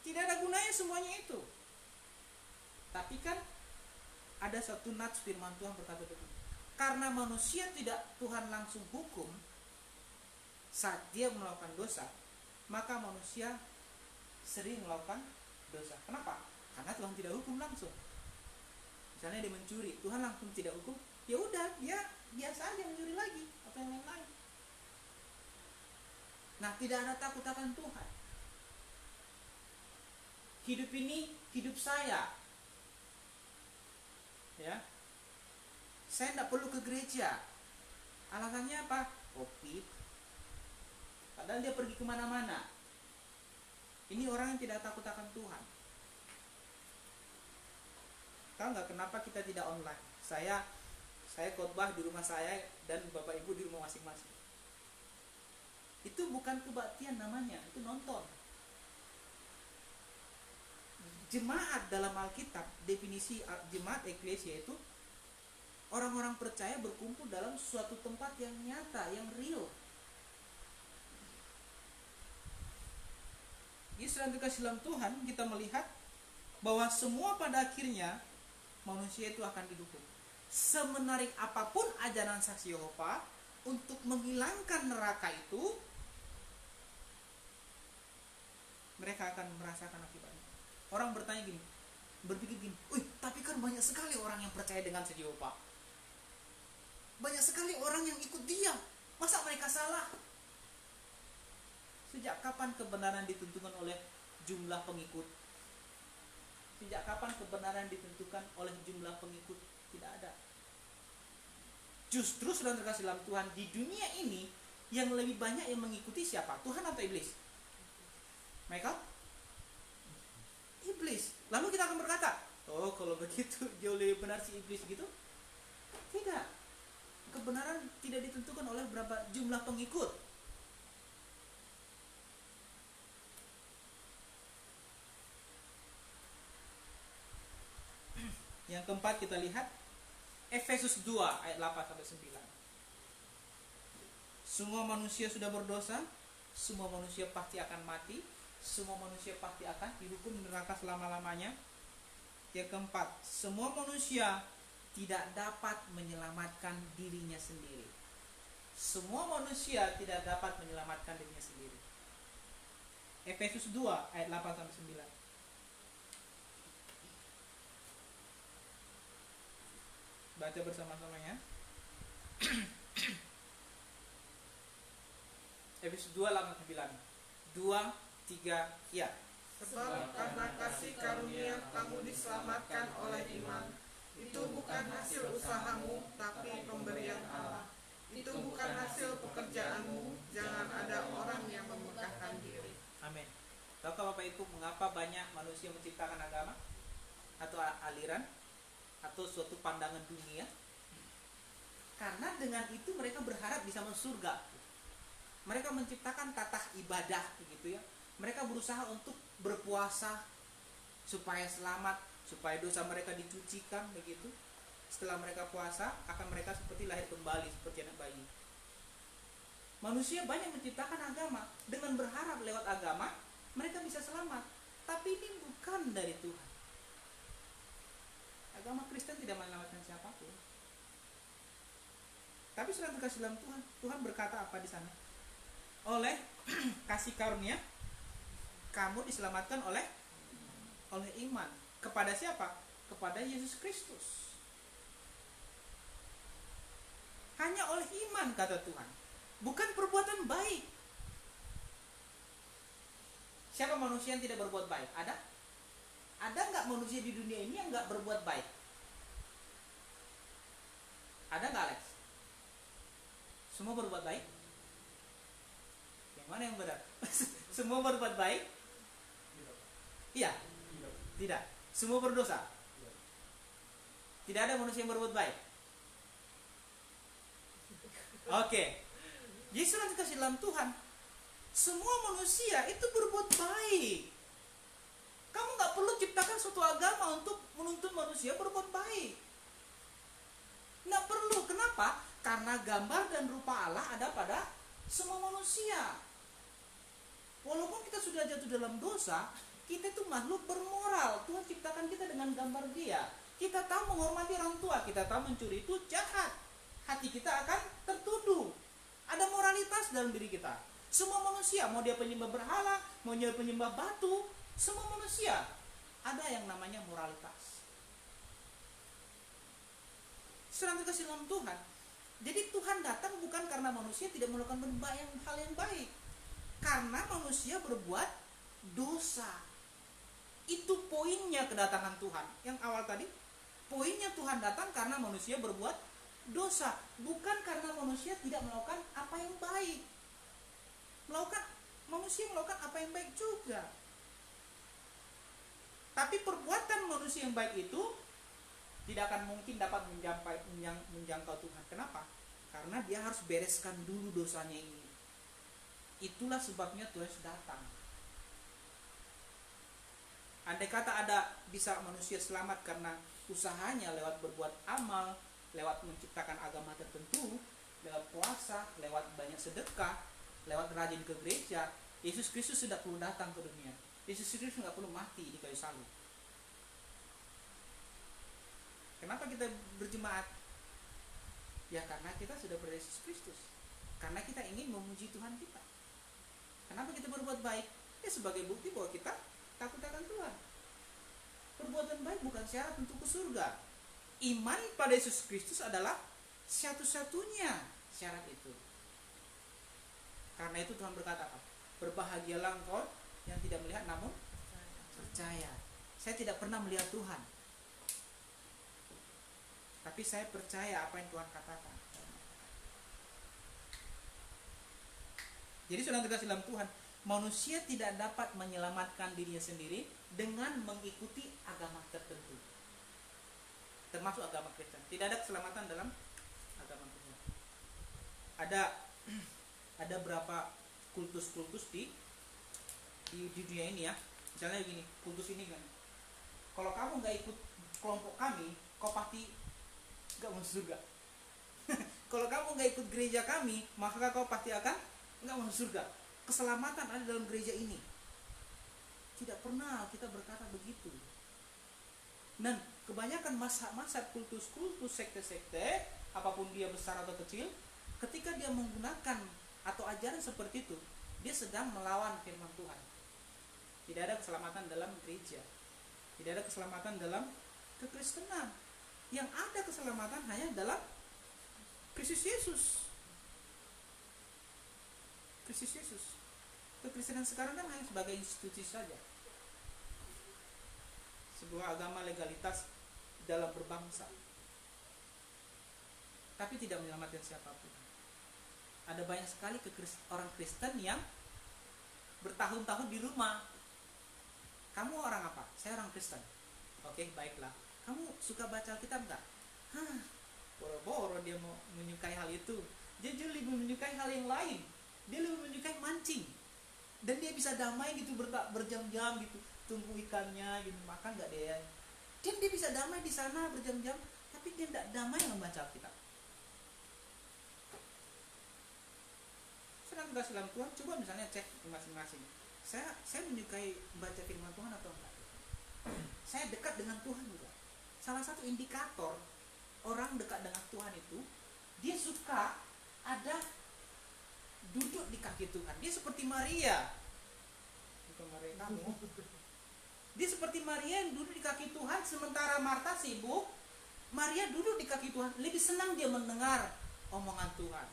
Tidak ada gunanya semuanya itu. Tapi kan ada satu nats firman Tuhan berkata begini. Karena manusia tidak Tuhan langsung hukum saat dia melakukan dosa, maka manusia sering melakukan dosa. Kenapa? Karena Tuhan tidak hukum langsung. Misalnya dia mencuri, Tuhan langsung tidak hukum, ya udah dia biasa aja mencuri lagi atau yang lain-lain. Nah, tidak ada takut akan Tuhan. Hidup ini hidup saya. Ya. Saya tidak perlu ke gereja. Alasannya apa? Covid. Padahal dia pergi kemana-mana. Ini orang yang tidak takut akan Tuhan. Tahu nggak kenapa kita tidak online? Saya khotbah di rumah saya dan Bapak Ibu di rumah masing-masing. Itu bukan kebaktian namanya, itu nonton. Jemaat dalam Alkitab, definisi jemaat eklesia itu orang-orang percaya berkumpul dalam suatu tempat yang nyata, yang real. Jadi sedang dikasih dalam Tuhan, kita melihat bahwa semua pada akhirnya manusia itu akan didukung. Semenarik apapun ajaran saksi Yehova untuk menghilangkan neraka itu, mereka akan merasakan akibatnya. Orang bertanya gini, berpikir gini, wih, tapi kan banyak sekali orang yang percaya dengan saksi Yehova. Banyak sekali orang yang ikut dia. Masa mereka salah? Sejak kapan kebenaran ditentukan oleh jumlah pengikut? Sejak kapan kebenaran ditentukan oleh jumlah pengikut? Tidak ada. Justru saudara terkasih dalam Tuhan, di dunia ini yang lebih banyak yang mengikuti siapa? Tuhan atau iblis? Michael? Iblis. Lalu kita akan berkata, oh kalau begitu jauh lebih benar si iblis gitu? Tidak. Kebenaran tidak ditentukan oleh berapa jumlah pengikut. Yang keempat kita lihat Efesus 2 ayat 8 sampai 9. Semua manusia sudah berdosa, semua manusia pasti akan mati, semua manusia pasti akan dihukum di neraka selama-lamanya. Yang keempat, semua manusia tidak dapat menyelamatkan dirinya sendiri. Semua manusia tidak dapat menyelamatkan dirinya sendiri. Efesus 2 ayat 8 sampai 9. Baca bersama-sama ya. Efesus 2 8 9. 2 3 ya. Sebab karena kasih karunia kamu diselamatkan oleh iman. Itu bukan hasil usahamu, tapi pemberian Allah. Itu bukan hasil pekerjaanmu. Jangan ada orang yang memegahkan diri. Amin. Tahukah Bapak Ibu mengapa banyak manusia menciptakan agama atau aliran atau suatu pandangan dunia? Karena dengan itu mereka berharap bisa masuk surga. Mereka menciptakan tata ibadah begitu ya. Mereka berusaha untuk berpuasa supaya selamat, supaya dosa mereka dicucikan begitu. Setelah mereka puasa, akan mereka seperti lahir kembali seperti anak bayi. Manusia banyak menciptakan agama dengan berharap lewat agama mereka bisa selamat. Tapi ini bukan dari Tuhan. Agama Kristen tidak menyelamatkan siapapun. Tapi sudah terkasih dalam Tuhan, Tuhan berkata apa di sana? Oleh kasih karunia kamu diselamatkan oleh iman. Kepada siapa? Kepada Yesus Kristus. Hanya oleh iman kata Tuhan, bukan perbuatan baik. Siapa manusia yang tidak berbuat baik? Ada? Ada nggak manusia di dunia ini yang nggak berbuat baik? Ada nggak, Alex? Semua berbuat baik? Yang mana yang benar? Semua berbuat baik? Iya? Tidak. Semua berdosa? Tidak ada manusia yang berbuat baik? Oke. Yesus nanti kasih dalam Tuhan, semua manusia itu berbuat baik. Kamu nggak perlu ciptakan suatu agama untuk menuntut manusia berbuat baik. Nggak perlu. Kenapa? Karena gambar dan rupa Allah ada pada semua manusia. Walaupun kita sudah jatuh dalam dosa, kita itu makhluk bermoral. Tuhan ciptakan kita dengan gambar Dia. Kita tahu menghormati orang tua, kita tahu mencuri itu jahat. Hati kita akan tertuduh. Ada moralitas dalam diri kita. Semua manusia, mau dia penyembah berhala, mau dia penyembah batu, semua manusia ada yang namanya moralitas. Serang kasih dalam Tuhan. Jadi Tuhan datang bukan karena manusia tidak melakukan hal yang baik, karena manusia berbuat dosa. Itu poinnya kedatangan Tuhan. Yang awal tadi, poinnya Tuhan datang karena manusia berbuat dosa, bukan karena manusia tidak melakukan apa yang baik. manusia melakukan apa yang baik juga. Tapi perbuatan manusia yang baik itu tidak akan mungkin dapat menjangkau Tuhan. Kenapa? Karena dia harus bereskan dulu dosanya ini. Itulah sebabnya Tuhan datang. Andai kata ada bisa manusia selamat karena usahanya lewat berbuat amal, lewat menciptakan agama tertentu, lewat puasa, lewat banyak sedekah, lewat rajin ke gereja, Yesus Kristus sudah perlu datang ke dunia. Yesus Kristus nggak perlu mati di kayu salib. Kenapa kita berjemaat? Ya karena kita sudah ber-Yesus Kristus. Karena kita ingin memuji Tuhan kita. Kenapa kita berbuat baik? Ya sebagai bukti bahwa kita takut akan Tuhan. Perbuatan baik bukan syarat untuk ke surga. Iman pada Yesus Kristus adalah satu-satunya syarat itu. Karena itu Tuhan berkata apa? Berbahagialah engkau yang tidak melihat namun percaya. Saya tidak pernah melihat Tuhan, tapi saya percaya apa yang Tuhan katakan. Jadi saudara terkasih dalam Tuhan, manusia tidak dapat menyelamatkan dirinya sendiri dengan mengikuti agama tertentu, termasuk agama Kristen. Tidak ada keselamatan dalam agama Kristen. Ada berapa kultus di dunia ini ya. Misalnya begini, kultus ini kan, kalau kamu nggak ikut kelompok kami, kau pasti nggak masuk surga. Kalau kamu nggak ikut gereja kami, maka kau pasti akan nggak masuk surga. Keselamatan ada dalam gereja ini. Tidak pernah kita berkata begitu. Dan kebanyakan masa kultus-kultus, sekte-sekte, apapun dia besar atau kecil, ketika dia menggunakan atau ajaran seperti itu, dia sedang melawan firman Tuhan. Tidak ada keselamatan dalam gereja. Tidak ada keselamatan dalam kekristenan. Yang ada keselamatan hanya dalam Kristus Yesus. Kristus Yesus. Kekristenan sekarang kan hanya sebagai institusi saja. Sebuah agama legalitas dalam berbangsa. Tapi tidak menyelamatkan siapapun. Ada banyak sekali orang Kristen yang bertahun-tahun di rumah. Kamu orang apa? Saya orang Kristen. Oke, baiklah. Kamu suka baca Alkitab enggak? Boro-boro dia mau menyukai hal itu. Dia lebih menyukai hal yang lain. Dia lebih menyukai mancing. Dan dia bisa damai gitu berjam-jam gitu, tunggu ikannya gitu, makan enggak dia. Dan dia bisa damai di sana berjam-jam, tapi dia enggak damai membaca Alkitab. Sedang kasih dalam Tuhan, coba misalnya cek masing-masing. Saya menyukai baca firman Tuhan atau enggak? Saya dekat dengan Tuhan juga. Salah satu indikator orang dekat dengan Tuhan itu, dia suka ada duduk di kaki Tuhan. Dia seperti Maria. Bukan Maria kamu. Dia seperti Maria yang duduk di kaki Tuhan, sementara Marta sibuk. Maria duduk di kaki Tuhan, lebih senang dia mendengar omongan Tuhan.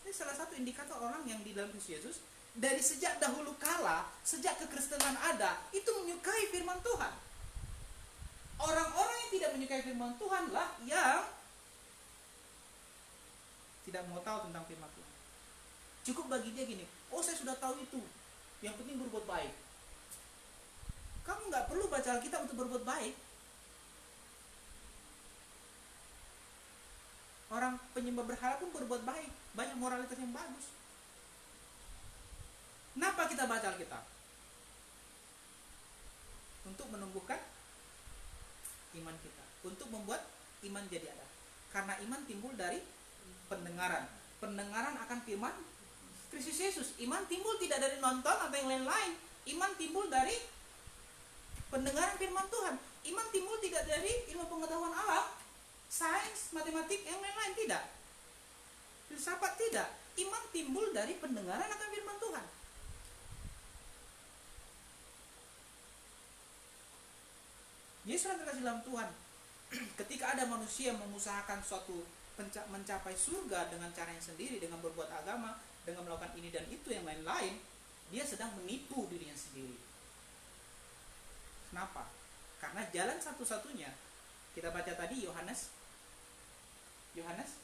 Ini salah satu indikator orang yang di dalam Kristus Yesus dari sejak dahulu kala, sejak kekristenan ada, itu menyukai firman Tuhan. Orang-orang yang tidak menyukai firman Tuhan lah yang tidak mau tahu tentang firman Tuhan. Cukup bagi dia gini, oh saya sudah tahu itu, yang penting berbuat baik. Kamu nggak perlu baca Alkitab untuk berbuat baik. Orang penyembah berhala pun berbuat baik, banyak moralitas yang bagus. Kenapa kita baca Alkitab? Untuk menumbuhkan iman kita, untuk membuat iman jadi ada. Karena iman timbul dari pendengaran. Pendengaran akan firman Kristus Yesus. Iman timbul tidak dari nonton atau yang lain-lain. Iman timbul dari pendengaran firman Tuhan. Iman timbul tidak dari ilmu pengetahuan alam, sains, matematik, yang lain-lain, tidak. Filsafat, tidak. Iman timbul dari pendengaran akan firman Tuhan. Jadi saudara terkasih dalam Tuhan, ketika ada manusia yang mengusahakan suatu mencapai surga dengan caranya sendiri, dengan berbuat agama, dengan melakukan ini dan itu yang lain-lain, dia sedang menipu dirinya sendiri. Kenapa? Karena jalan satu-satunya, kita baca tadi Yohanes Yohanes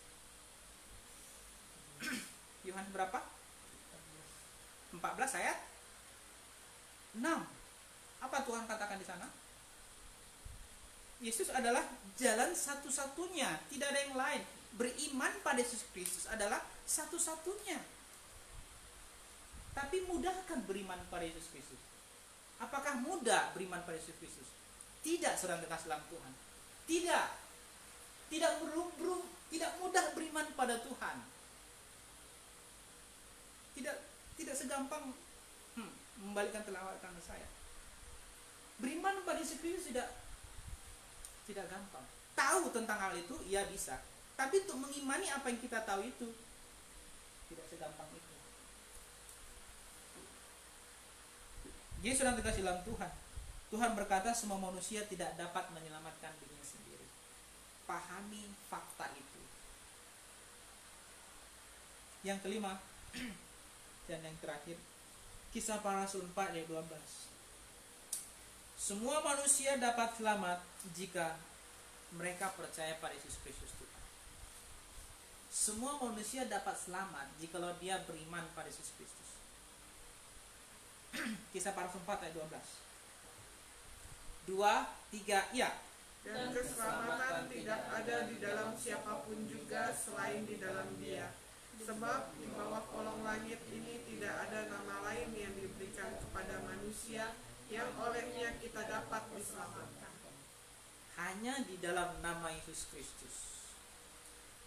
berapa? 14 ayat 6. Apa Tuhan katakan di sana? Yesus adalah jalan satu-satunya, tidak ada yang lain. Beriman pada Yesus Kristus adalah satu-satunya. Tapi mudahkan beriman pada Yesus Kristus. Apakah mudah beriman pada Yesus Kristus? Tidak, saudara terkasih dalam Tuhan. Tidak. Tidak mudah beriman pada Tuhan. Tidak segampang membalikkan telapak tangan saya. Beriman pada Yesus Kristus tidak gampang. Tahu tentang hal itu, ya bisa. Tapi untuk mengimani apa yang kita tahu itu tidak segampang itu. Jadi sudah dikasih dalam Tuhan. Tuhan berkata semua manusia tidak dapat menyelamatkan dirinya sendiri. Pahami fakta itu. Yang kelima dan yang terakhir, Kisah Para Rasul 4 ayat 12. Semua manusia dapat selamat jika mereka percaya pada Yesus Kristus Tuhan. Semua manusia dapat selamat jikalau dia beriman pada Yesus Kristus. Kisah Para Rasul 4 ayat 12. 2, 3, ya. Dan keselamatan tidak ada di dalam siapapun juga selain di dalam Dia. Sebab di bawah kolong langit ini tidak ada nama lain yang diberikan kepada manusia yang olehnya kita dapat diselamatkan. Hanya di dalam nama Yesus Kristus.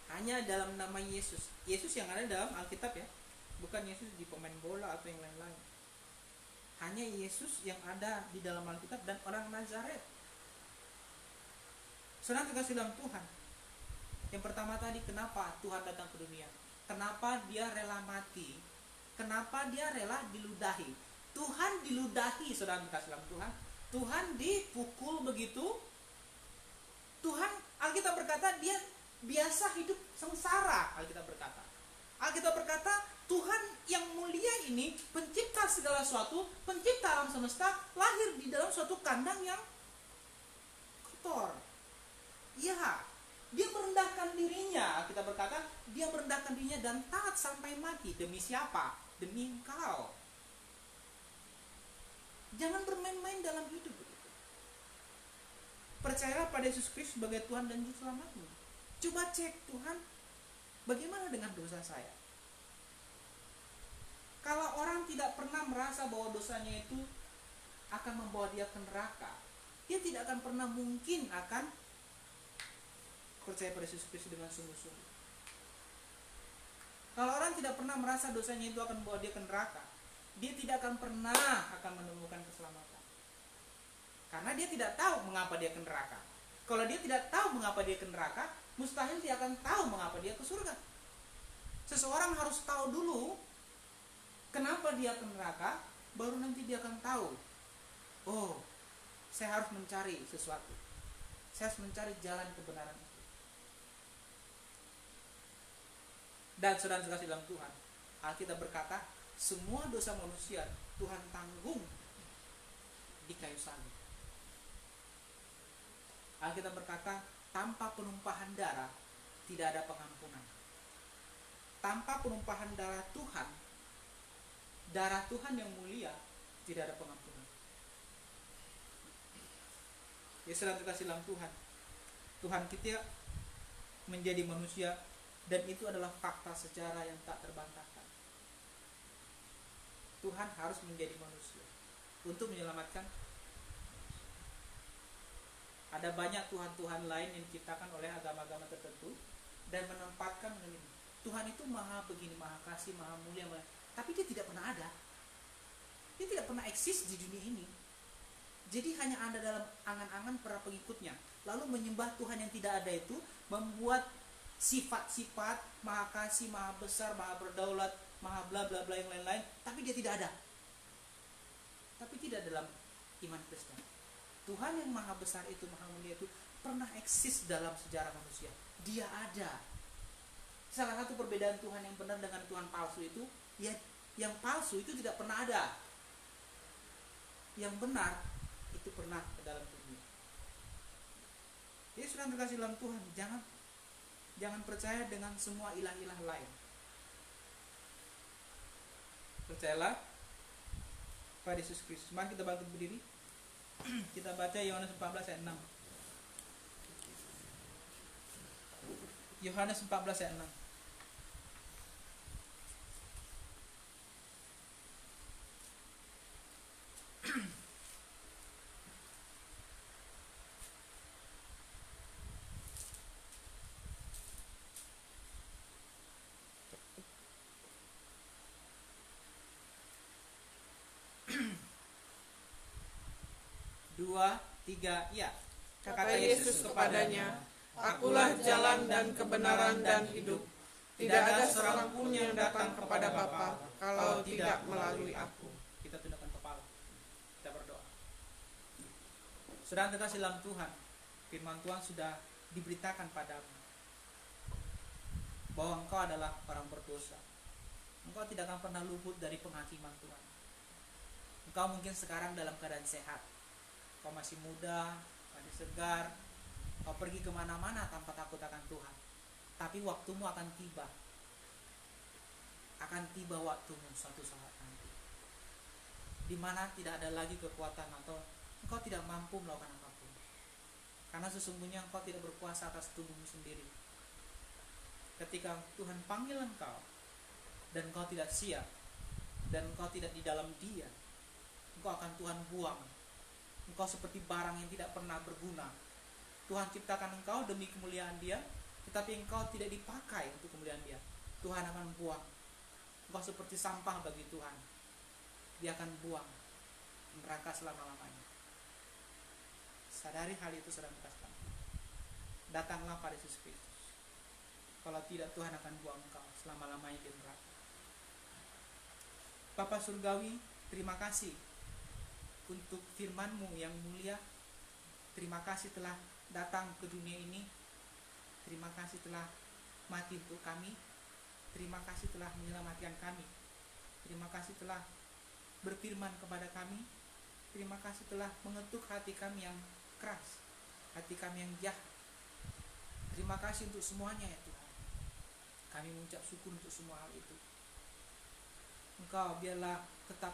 Hanya dalam nama Yesus. Yesus yang ada dalam Alkitab ya. Bukan Yesus di pemain bola atau yang lain-lain. Hanya Yesus yang ada di dalam Alkitab dan orang Nazaret. Saudara terkasih dalam Tuhan. Yang pertama tadi, kenapa Tuhan datang ke dunia? Kenapa dia rela mati? Kenapa dia rela diludahi? Tuhan diludahi, saudara terkasih dalam Tuhan. Tuhan dipukul begitu. Tuhan, Alkitab berkata, dia biasa hidup sengsara. Alkitab berkata, Tuhan yang mulia ini, pencipta segala sesuatu, pencipta alam semesta, lahir di dalam suatu kandang yang kotor. Ya, dia merendahkan dirinya. Kita berkata, dia merendahkan dirinya dan taat sampai mati. Demi siapa? Demi engkau. Jangan bermain-main dalam hidup. Percayalah pada Yesus Kristus sebagai Tuhan dan Juru Selamatmu. Coba cek, Tuhan, bagaimana dengan dosa saya? Kalau orang tidak pernah merasa bahwa dosanya itu akan membawa dia ke neraka, dia tidak akan pernah mungkin akan percaya pada Yesus Kristus dengan sungguh-sungguh. Kalau orang tidak pernah merasa dosanya itu akan membawa dia ke neraka, dia tidak akan pernah akan menemukan keselamatan. Karena dia tidak tahu mengapa dia ke neraka. Kalau dia tidak tahu mengapa dia ke neraka, mustahil dia akan tahu mengapa dia ke surga. Seseorang harus tahu dulu kenapa dia ke neraka, baru nanti dia akan tahu. Oh, saya harus mencari sesuatu. Saya harus mencari jalan kebenaran itu. Dan saudara terkasih dalam Tuhan, Alkitab berkata, semua dosa manusia Tuhan tanggung di kayu salib. Alkitab berkata, tanpa penumpahan darah tidak ada pengampunan. Tanpa penumpahan darah Tuhan yang mulia, tidak ada pengampunan. Ya saudara terkasih dalam Tuhan, Tuhan kita menjadi manusia, dan itu adalah fakta sejarah yang tak terbantahkan. Tuhan harus menjadi manusia untuk menyelamatkan. Ada banyak Tuhan-Tuhan lain yang diciptakan oleh agama-agama tertentu dan menempatkan ini. Tuhan itu maha begini, maha kasih, maha mulia, tapi dia tidak pernah ada. Dia tidak pernah eksis di dunia ini. Jadi hanya ada dalam angan-angan para pengikutnya. Lalu menyembah Tuhan yang tidak ada itu, membuat sifat-sifat maha kasih, maha besar, maha berdaulat, maha bla bla bla yang lain-lain, tapi dia tidak ada. Tapi tidak dalam iman Kristen. Tuhan yang maha besar itu, maha mulia itu pernah eksis dalam sejarah manusia. Dia ada. Salah satu perbedaan Tuhan yang benar dengan Tuhan palsu itu, ya, yang palsu itu tidak pernah ada. Yang benar itu pernah ke dalam dunia. Jadi sudah terkasih dalam Tuhan, jangan percaya dengan semua ilah-ilah lain. Percayalah kepada Yesus Kristus. Mari kita bangkit berdiri. Kita baca Yohanes 14 ayat 6. Yohanes 14 ayat 6. Dua, tiga, ya. Kata Yesus kepadanya, Akulah jalan dan kebenaran dan hidup. Tidak ada seorang pun yang datang kepada Bapa kalau tidak melalui aku. Kita tundukkan kepala. Kita berdoa. Saudara terkasih dalam Tuhan, firman Tuhan sudah diberitakan padamu bahwa engkau adalah orang berdosa. Engkau tidak akan pernah luput dari penghakiman Tuhan. Engkau mungkin sekarang dalam keadaan sehat. Kau masih muda, masih segar. Kau pergi kemana-mana tanpa takut akan Tuhan. Tapi waktumu akan tiba. Akan tiba waktumu suatu saat nanti, di mana tidak ada lagi kekuatan atau engkau tidak mampu melakukan apapun. Karena sesungguhnya engkau tidak berkuasa atas tubuhmu sendiri. Ketika Tuhan panggil engkau dan engkau tidak siap dan engkau tidak di dalam Dia, engkau akan Tuhan buang. Engkau seperti barang yang tidak pernah berguna. Tuhan ciptakan engkau demi kemuliaan Dia, tetapi engkau tidak dipakai untuk kemuliaan Dia. Tuhan akan buang. Engkau seperti sampah bagi Tuhan. Dia akan buang neraka selama-lamanya. Sadari hal itu, saudara kasih. Datanglah pada Yesus Kristus. Kalau tidak, Tuhan akan buang engkau selama-lamanya di neraka. Bapa Surgawi, terima kasih untuk firman-Mu yang mulia. Terima kasih telah datang ke dunia ini. Terima kasih telah mati untuk kami. Terima kasih telah menyelamatkan kami. Terima kasih telah berfirman kepada kami. Terima kasih telah mengetuk hati kami yang keras, hati kami yang jahat. Terima kasih untuk semuanya ya Tuhan. Kami mengucap syukur untuk semua hal itu. Engkau biarlah tetap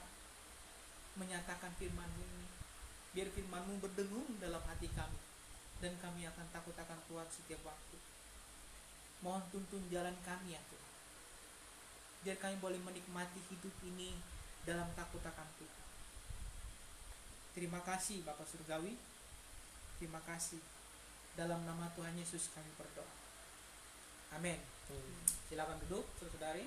menyatakan firman-Mu ini. Biar firman-Mu berdengung dalam hati kami, dan kami akan takut akan Tuhan setiap waktu. Mohon tuntun jalan kami ya Tuhan. Biar kami boleh menikmati hidup ini dalam takut akan Tuhan. Terima kasih Bapa Surgawi. Terima kasih. Dalam nama Tuhan Yesus kami berdoa. Amin. Silakan duduk, saudari.